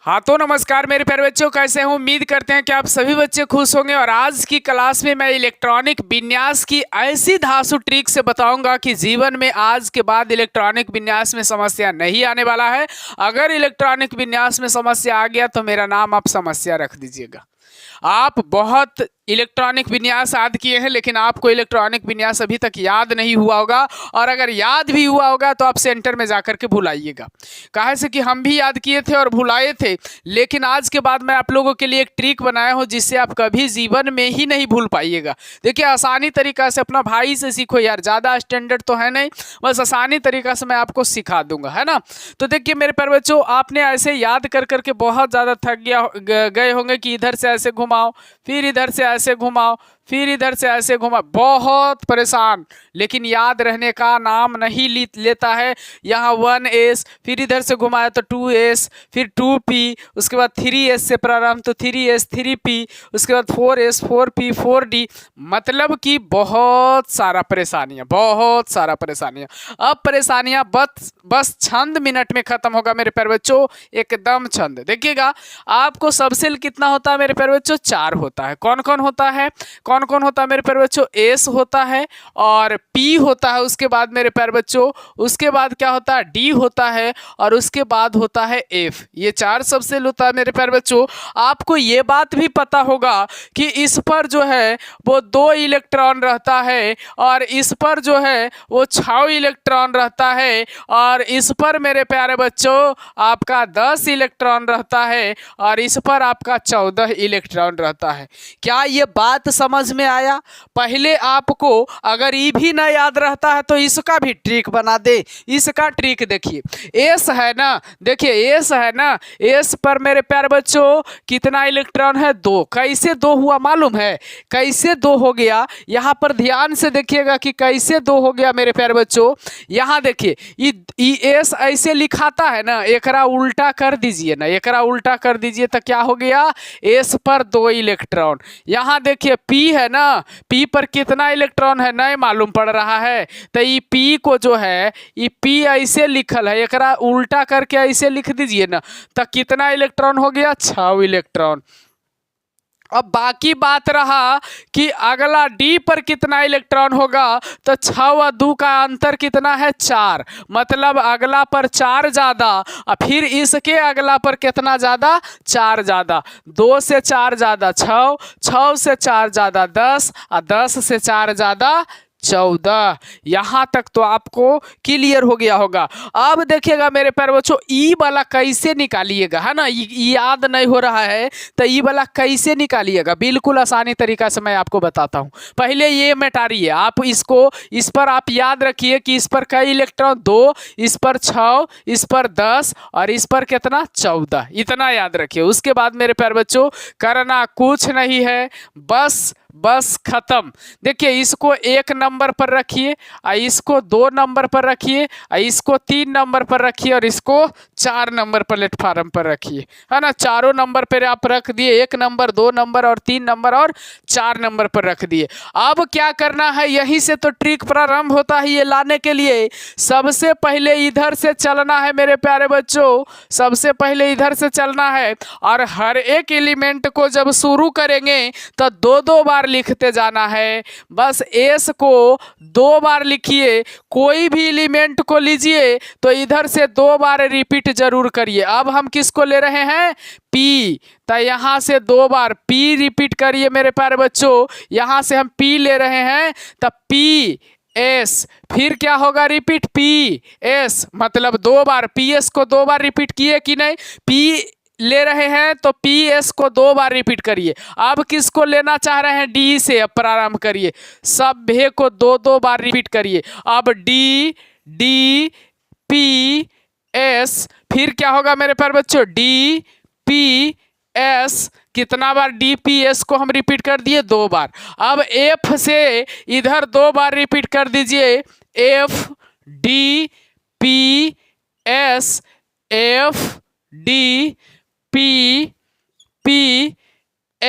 हाँ तो नमस्कार मेरे प्यारे बच्चों, कैसे हैं? उम्मीद करते हैं कि आप सभी बच्चे खुश होंगे। और आज की क्लास में मैं इलेक्ट्रॉनिक विन्यास की ऐसी धांसू ट्रिक से बताऊंगा कि जीवन में आज के बाद इलेक्ट्रॉनिक विन्यास में समस्या नहीं आने वाला है। अगर इलेक्ट्रॉनिक विन्यास में समस्या आ गया तो मेरा नाम आप समस्या रख दीजिएगा। आप बहुत इलेक्ट्रॉनिक विन्यास याद किए हैं, लेकिन आपको इलेक्ट्रॉनिक विन्यास अभी तक याद नहीं हुआ होगा। और अगर याद भी हुआ होगा तो आप सेंटर में जाकर के भुलाइएगा। कहे से कि हम भी याद किए थे और भुलाए थे, लेकिन आज के बाद मैं आप लोगों के लिए एक ट्रिक बनाया हूं जिससे आप कभी जीवन में ही नहीं भूल पाइएगा। देखिए, आसानी तरीका से अपना भाई से सीखो यार, ज़्यादा स्टैंडर्ड तो है नहीं, बस आसानी तरीका से मैं आपको सिखा दूंगा, है ना। तो देखिए मेरे प्यारे बच्चों, आपने ऐसे याद कर करके बहुत ज़्यादा थक गए होंगे कि इधर से ऐसे घुमाओ, फिर इधर से ऐसे घुमाओ, फिर इधर से ऐसे घुमा, बहुत परेशान, लेकिन याद रहने का नाम नहीं लेता है। यहाँ 1s, फिर इधर से घुमाया तो 2s, फिर 2p, उसके बाद 3s से प्रारंभ तो 3s 3p, उसके बाद 4s 4p 4d, मतलब कि बहुत सारा परेशानियाँ, बहुत सारा परेशानियाँ। अब परेशानियाँ बस चंद मिनट में खत्म होगा मेरे प्यारे बच्चों, एकदम चंद। देखिएगा, आपको सबसेल कितना होता है मेरे प्यारे बच्चों? 4 होता है। कौन कौन होता है? कौन कौन होता है मेरे प्यारे बच्चों? एस होता है और पी होता है, उसके बाद मेरे प्यारे बच्चों, उसके बाद क्या होता है? डी होता है और उसके बाद होता है एफ। ये 4 सबसेल होता है मेरे प्यारे बच्चों। आपको ये बात भी पता होगा कि इस पर जो है वो 2 इलेक्ट्रॉन रहता है और इस पर जो है वो 6 इलेक्ट्रॉन रहता है और इस पर मेरे प्यारे बच्चों आपका 10 इलेक्ट्रॉन रहता है और इस पर आपका 14 इलेक्ट्रॉन रहता है। क्या ये बात समझ में आया? पहले आपको अगर ये भी ना याद रहता है तो इसका भी ट्रिक बना दे। इसका ट्रिक देखिए, एस है ना, देखिए एस है ना, एस पर मेरे प्यारे बच्चों कितना इलेक्ट्रॉन है? 2। कैसे 2 हुआ मालूम है? कैसे 2 हो गया? यहाँ पर ध्यान से देखिएगा कि कैसे 2 हो गया मेरे प्यारे बच्चों। यहाँ देखिए, ये एस ऐसे लिखाता है ना, एकरा उल्टा कर दीजिए ना, एकरा उल्टा कर दीजिए तो क्या हो गया? एस पर 2 इलेक्ट्रॉन। यहाँ देखिए पी है ना, पी पर कितना इलेक्ट्रॉन है नहीं मालूम पड़ रहा है, तो ये पी को जो है, ये पी ऐसे लिखल है, एकरा उल्टा करके ऐसे लिख दीजिए ना, तो कितना इलेक्ट्रॉन हो गया? 6 इलेक्ट्रॉन। अब बाकी बात रहा कि अगला डी पर कितना इलेक्ट्रॉन होगा, तो 6 और 2 का अंतर कितना है? 4, मतलब अगला पर 4 ज़्यादा और फिर इसके अगला पर कितना ज़्यादा? 4 ज़्यादा। 2 से 4 ज़्यादा 6, 6 से 4 ज़्यादा 10 और 10 से 4 ज़्यादा 14। यहाँ तक तो आपको क्लियर हो गया होगा। अब देखिएगा मेरे प्यारे बच्चों, ई वाला कैसे निकालिएगा, है ना, याद नहीं हो रहा है तो ई वाला कैसे निकालिएगा? बिल्कुल आसानी तरीका से मैं आपको बताता हूँ। पहले ये मिटाइए आप इसको, इस पर आप याद रखिए कि इस पर कई इलेक्ट्रॉन? 2, इस पर 6, इस पर 10 और इस पर कितना? 14। इतना याद रखिए। उसके बाद मेरे प्यारे बच्चों करना कुछ नहीं है, बस खत्म। देखिए, इसको 1 नंबर पर रखिए और इसको 2 नंबर पर रखिए और इसको 3 नंबर पर रखिए और इसको 4 नंबर प्लेटफार्म पर रखिए, है ना। चारों नंबर पर आप रख दिए, 1 नंबर, 2 नंबर और 3 नंबर और 4 नंबर पर रख दिए। अब क्या करना है? यहीं से तो ट्रिक प्रारंभ होता है ये लाने के लिए। सबसे पहले इधर से चलना है मेरे प्यारे बच्चों, सबसे पहले इधर से चलना है और हर एक एलिमेंट को जब शुरू करेंगे तो 2-2 बार लिखते जाना है। बस एस को 2 बार लिखिए, कोई भी एलिमेंट को लीजिए तो इधर से 2 बार रिपीट जरूर करिए। अब हम किसको ले रहे हैं? पी, तो यहाँ से 2 बार पी रिपीट करिए मेरे प्यारे बच्चों। यहाँ से हम पी ले रहे हैं तो पी एस, फिर क्या होगा? रिपीट पी एस, मतलब 2 बार पी एस को 2 बार रिपीट किए कि नहीं? पी ले रहे हैं तो पी एस को 2 बार रिपीट करिए। अब किसको लेना चाह रहे हैं? डी से अब प्रारंभ करिए, सभ्य को 2-2 बार रिपीट करिए। अब डी डी पी एस, फिर क्या होगा मेरे प्यारे बच्चों? डी पी एस, कितना बार? डी पी एस को हम रिपीट कर दिए 2 बार। अब एफ से इधर 2 बार रिपीट कर दीजिए, F D P S, F D P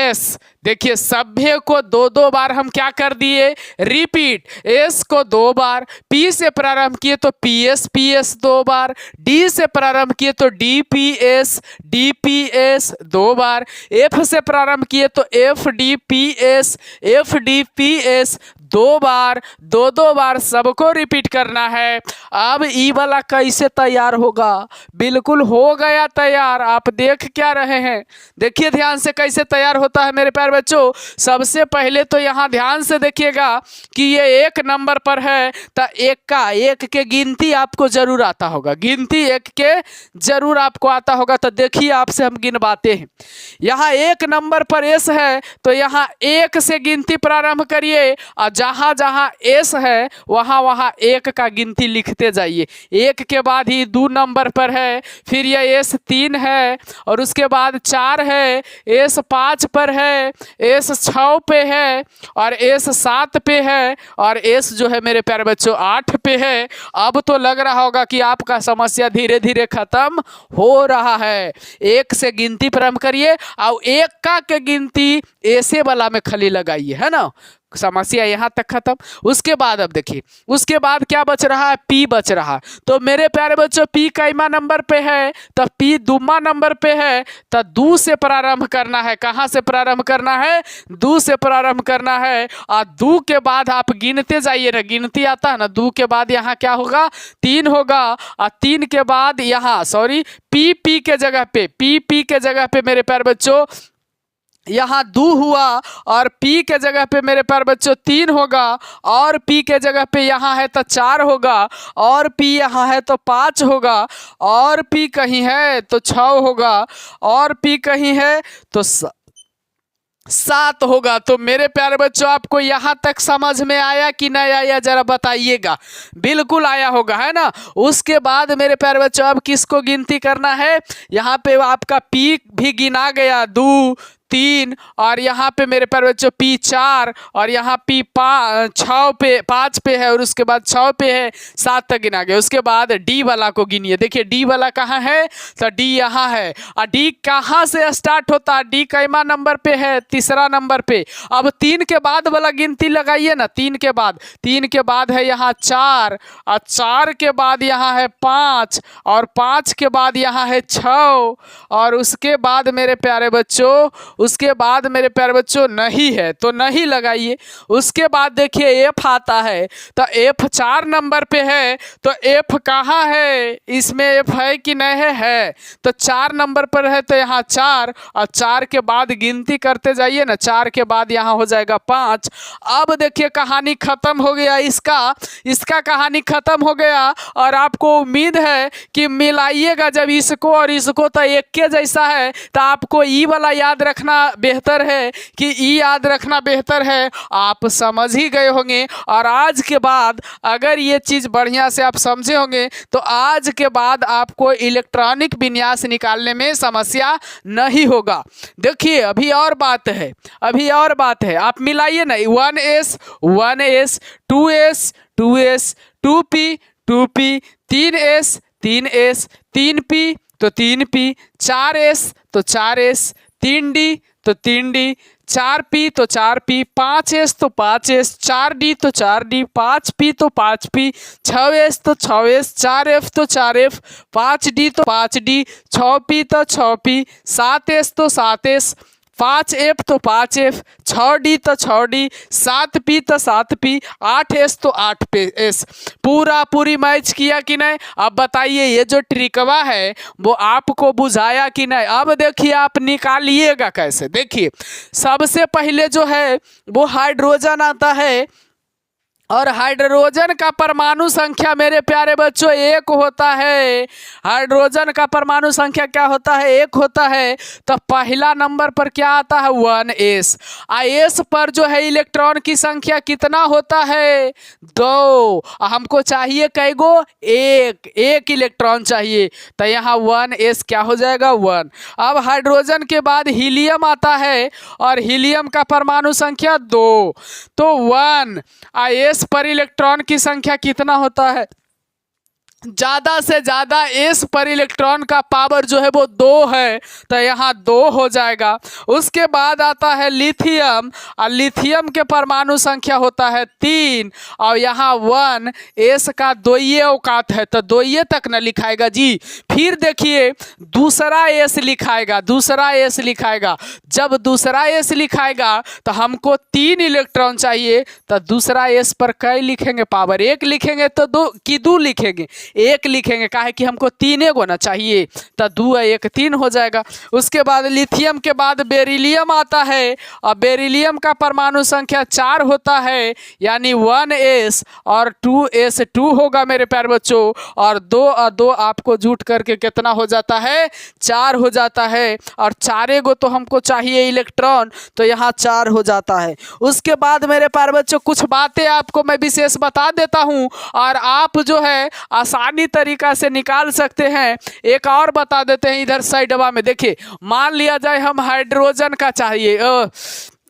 S, देखिए सभ्य को दो दो बार हम क्या कर दिए, रिपीट। एस को दो बार, पी से प्रारंभ किए तो पीएस पीएस दो बार, डी से प्रारंभ किए तो डीपीएस डीपीएस दो बार, एफ से प्रारंभ किए तो एफडीपीएस एफडीपीएस दो बार, दो दो बार सबको रिपीट करना है। अब ई वाला कैसे तैयार होगा, बिल्कुल हो गया तैयार। आप देख क्या रहे हैं, देखिए ध्यान से कैसे तैयार होता है मेरे प्यारे बच्चों। सबसे पहले तो यहाँ ध्यान से देखिएगा कि ये एक नंबर पर है, तो एक के गिनती आपको जरूर आता होगा, गिनती एक के जरूर आपको आता होगा। तो देखिए आपसे हम गिनवाते हैं। यहाँ एक नंबर पर एस है तो यहाँ एक से गिनती प्रारंभ करिए और जहाँ जहाँ एस है वहाँ वहाँ एक का गिनती लिखते जाइए। एक के बाद ही दो नंबर पर है, फिर ये एस 3 है और उसके बाद 4 है, एस 5 पर है, एस 6 पे है और एस 7 पे है और एस जो है मेरे प्यारे बच्चों 8 पे है। अब तो लग रहा होगा कि आपका समस्या धीरे धीरे खत्म हो रहा है। एक से गिनती प्रारंभ करिए और एक का के गिनती ऐसे वाला में खाली लगाइए, है ना। समस्या यहाँ तक खत्म। उसके बाद अब देखिए, उसके बाद क्या बच रहा है, पी बच रहा। तो मेरे प्यारे बच्चों पी कैमा नंबर पे है, तो पी दुमा नंबर पे है, तो दो से प्रारंभ करना है। कहाँ से प्रारंभ करना है, दो से प्रारंभ करना है। और दो के बाद आप गिनते जाइए ना, गिनती आता है ना, दो के बाद यहाँ क्या होगा, 3 होगा और 3 के बाद यहाँ पी के जगह पे, पी के जगह पे मेरे प्यारे बच्चों यहाँ 2 हुआ और P के जगह पे मेरे प्यारे बच्चों 3 होगा और P के जगह पे यहाँ है तो 4 होगा और P यहाँ है तो 5 होगा और P कहीं है तो 6 होगा और P कहीं है तो 7 होगा। तो मेरे प्यारे बच्चों आपको यहाँ तक समझ में आया कि नहीं आया, जरा बताइएगा। बिल्कुल आया होगा, है ना। उसके बाद मेरे प्यारे बच्चों अब किसको गिनती करना है, यहाँ पे आपका P भी गिना गया 2 3 और यहाँ पे मेरे प्यारे बच्चों P 4 और यहाँ P 5 पे है और उसके बाद 6 पे है, 7 तक गिना गया। उसके बाद D वाला को गिनिए। देखिए D वाला कहाँ है, तो D यहाँ है और D कहाँ से स्टार्ट होता है, D कैमा नंबर पे है, तीसरा नंबर पे। अब 3 के बाद वाला गिनती लगाइए ना, 3 के बाद है यहाँ 4 और 4 के बाद यहाँ है 5 और 5 के बाद यहाँ है 6 और उसके बाद मेरे प्यारे बच्चों नहीं है तो नहीं लगाइए। उसके बाद देखिए एफ आता है, तो एफ 4 नंबर पे है, तो एफ कहाँ है, इसमें एफ है कि नहीं है, तो 4 नंबर पर है तो यहाँ 4 और 4 के बाद गिनती करते जाइए ना, 4 के बाद यहाँ हो जाएगा 5। अब देखिए कहानी खत्म हो गया, इसका कहानी खत्म हो गया और आपको उम्मीद है कि मिलाइएगा जब इसको और इसको तो एक के जैसा है, तो आपको ई वाला याद रखना बेहतर है कि ई याद रखना बेहतर है। आप समझ ही गए होंगे और आज के बाद अगर ये चीज़ बढ़िया से आप समझे होंगे तो आज के बाद आपको इलेक्ट्रॉनिक विन्यास निकालने में समस्या नहीं होगा। देखिए अभी और बात है, आप मिलाइए ना, 1s 1s 2s 2s 2p 2p 3s 3s 3p तो 3p 4s तो 4s 3d तो 3d 4p तो 4p 5s तो 5s 4d तो 4d 5p तो 5p 6s तो 6s 4f तो 4f 5d तो 5d 6p तो 6p 7s तो 7s 5f तो 5f 6d तो 6d 7p तो 7p 8s तो 8s। पूरी मैच किया कि नहीं, अब बताइए ये जो ट्रिकवा है वो आपको बुझाया कि नहीं। अब देखिए आप निकालिएगा कैसे। देखिए सबसे पहले जो है वो हाइड्रोजन आता है और हाइड्रोजन का परमाणु संख्या मेरे प्यारे बच्चों 1 होता है। हाइड्रोजन का परमाणु संख्या क्या होता है, 1 होता है। तो पहला नंबर पर क्या आता है 1s। s पर जो है इलेक्ट्रॉन की संख्या कितना होता है 2। हमको चाहिए कै गो, एक इलेक्ट्रॉन चाहिए, तो यहाँ 1s क्या हो जाएगा 1। अब हाइड्रोजन के बाद हीलियम आता है और हीलियम का परमाणु संख्या 2, तो 1। s पर इलेक्ट्रॉन की संख्या कितना होता है ज़्यादा से ज़्यादा s पर इलेक्ट्रॉन का पावर जो है वो 2 है, तो यहाँ 2 हो जाएगा। उसके बाद आता है लिथियम, और लिथियम के परमाणु संख्या होता है 3, और यहाँ 1, s का 2 औकात है, तो 2 तक न लिखाएगा जी। फिर देखिए दूसरा s लिखाएगा, दूसरा s लिखाएगा। जब दूसरा s लिखाएगा तो हमको 3 इलेक्ट्रॉन चाहिए, तो दूसरा s पर कई लिखेंगे पावर? 1 लिखेंगे तो 2 कि 2 लिखेंगे? 1 लिखेंगे, काहे कि हमको 3 गो ना चाहिए, तो 2 1 3 हो जाएगा। उसके बाद लिथियम के बाद बेरिलियम आता है, और बेरिलियम का परमाणु संख्या 4 होता है, यानी 1s और 2s2 होगा मेरे प्यारे बच्चों। और 2 और 2 आपको जुट करके कितना हो जाता है? 4 हो जाता है, और 4 गो तो हमको चाहिए इलेक्ट्रॉन, तो यहाँ 4 हो जाता है। उसके बाद मेरे प्यारे बच्चों कुछ बातें आपको मैं विशेष बता देता हूँ, और आप जो है आसानी तरीका से निकाल सकते हैं। एक और बता देते हैं इधर साइडवा में, देखिए मान लिया जाए हम हाइड्रोजन का चाहिए,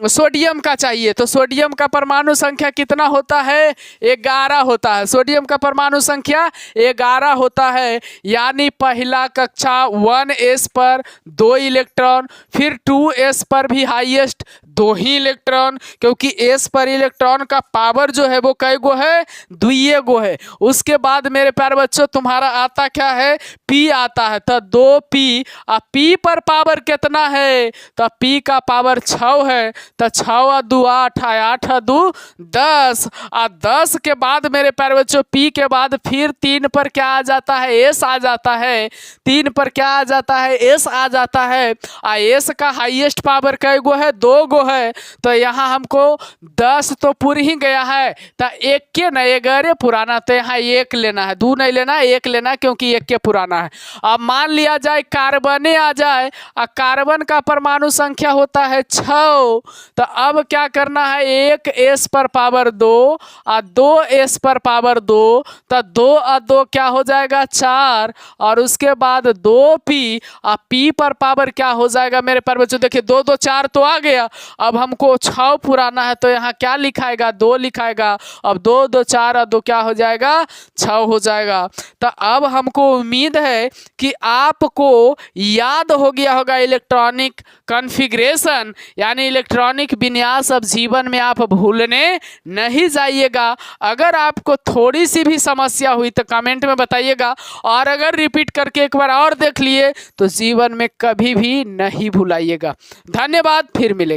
सोडियम का चाहिए, तो सोडियम का परमाणु संख्या कितना होता है? 11 होता है। सोडियम का परमाणु संख्या 11 होता है, यानी पहला कक्षा 1s पर 2 इलेक्ट्रॉन, फिर 2s पर भी हाईएस्ट 2 ही इलेक्ट्रॉन, क्योंकि s पर इलेक्ट्रॉन का पावर जो है वो कई गो है? 2 गो है। उसके बाद मेरे प्यारे बच्चों तुम्हारा आता क्या है? p आता है, तो 2p, और p पर पावर कितना है? तो p का पावर 6 है, तो 6 और 2 8, 8 और 2 10, और 10 के बाद मेरे प्यारे बच्चों p के बाद फिर 3 पर क्या आ जाता है? s आ जाता है। 3 पर क्या आ जाता है? s आ जाता है। और s का हाईएस्ट पावर कई गो है? 2 गो है, तो यहाँ हमको 10 तो पूरी ही गया है, तो 1 के न 11 पुराना, तो यहाँ 1 लेना है, 2 नहीं लेना, 1 लेना, क्योंकि 1 के पुराना है। अब मान लिया जाए कार्बने आ जाए, और कार्बन का परमाणु संख्या होता है 6, तो अब क्या करना है? 1 s पर पावर 2 और 2 s पर पावर 2, तो 2 और 2 क्या हो जाएगा? 4, और उसके बाद 2p, और p पर पावर क्या हो जाएगा मेरे प्यारे बच्चों? देखिए 2 2 4 तो आ गया, अब हमको 6 पुराना है, तो यहाँ क्या लिखाएगा? 2 लिखाएगा। अब 2 2 4 और 2 क्या हो जाएगा? 6 हो जाएगा। तो अब हमको उम्मीद है कि आपको याद हो गया होगा इलेक्ट्रॉनिक कॉन्फ़िगरेशन, यानी इलेक्ट्रॉनिक विन्यास अब जीवन में आप भूलने नहीं जाइएगा। अगर आपको थोड़ी सी भी समस्या हुई तो कमेंट में बताइएगा, और अगर रिपीट करके एक बार और देख लिए तो जीवन में कभी भी नहीं भुलाइएगा। धन्यवाद, फिर मिलेंगे।